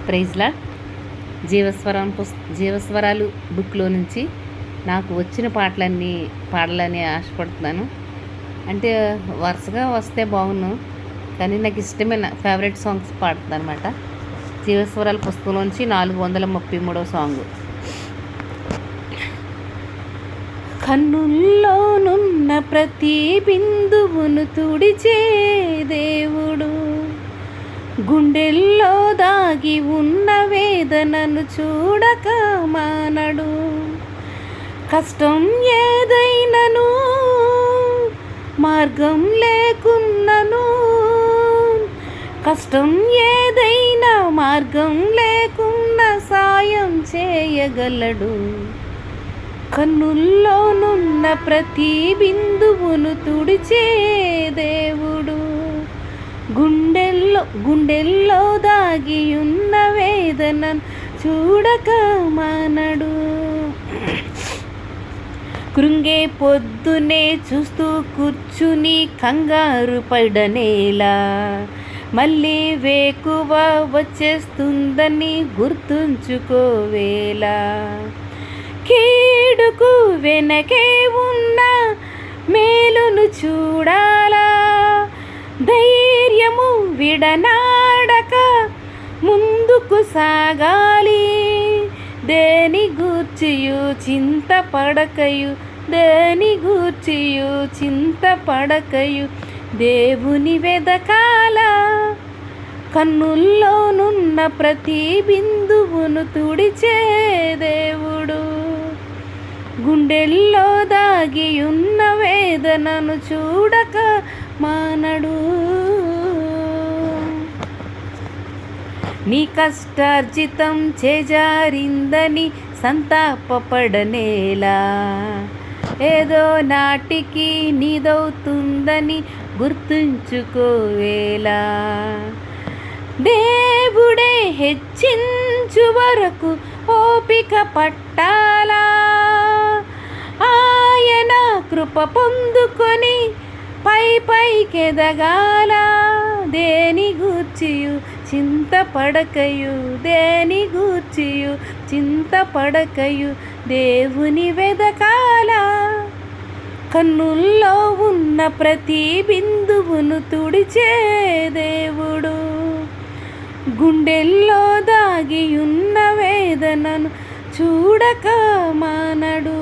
ప్రైజ్లా జీవస్వరాలు బుక్లో నుంచి నాకు వచ్చిన పాటలన్నీ పాడాలని ఆశపడుతున్నాను. అంటే వరుసగా వస్తే బాగున్నాను, కానీ నాకు ఇష్టమైన ఫేవరెట్ సాంగ్స్ పాడుతుంది అనమాట. జీవస్వరాల పుస్తకంలోంచి 433వ సాంగ్. కన్నుల్లోనున్న ప్రతి బిందువును తుడిచే దేవుడు, గుండెల్లో దాగి ఉన్న వేదనను చూడక మానడు. కష్టం ఏదైనను మార్గం లేకున్నను, కష్టం ఏదైనా మార్గం లేకున్న సాయం చేయగలడు. కన్నుల్లోనున్న ప్రతి బిందువును తుడిచే దేవుడు, గుండెల్లో దాగి ఉన్న వేదనను చూడక మానడు. కృంగే పొద్దునే చూస్తూ కూర్చుని కంగారు పడనేలా, మళ్ళీ వేకువ వచ్చేస్తుందని గుర్తుంచుకోవేలా. కీడుకు వెనకే ఉన్న మేలును చూడాలా, ధైర్యము విడనాడక ముందుకు సాగాలి. దేని గూర్చియు చింతపడకయు, దేని గూర్చియు చింతపడకయు దేవుని వెదకాల. కన్నుల్లోనున్న ప్రతి బిందువును తుడిచే దేవుడు, గుండెల్లో దాగి ఉన్న వేదనను చూడక మానడు. నీ కష్టార్జితం చేజారిందని సంతాపపడనేలా, ఏదో నాటికి నీదవుతుందని గుర్తుంచుకోవేలా. దేవుడే హెచ్చించు వరకు ఓపిక పట్టాలా, ఆయన కృప పొందుకొని పైకెదగాల. దేని గూర్చియు చింతపడకయు, దేని గూర్చియు చింతపడకయు దేవుని వెదకాల. కన్నుల్లో ఉన్న ప్రతి బిందువును తుడిచే దేవుడు, గుండెల్లో దాగి ఉన్న వేదనను చూడక మానడు.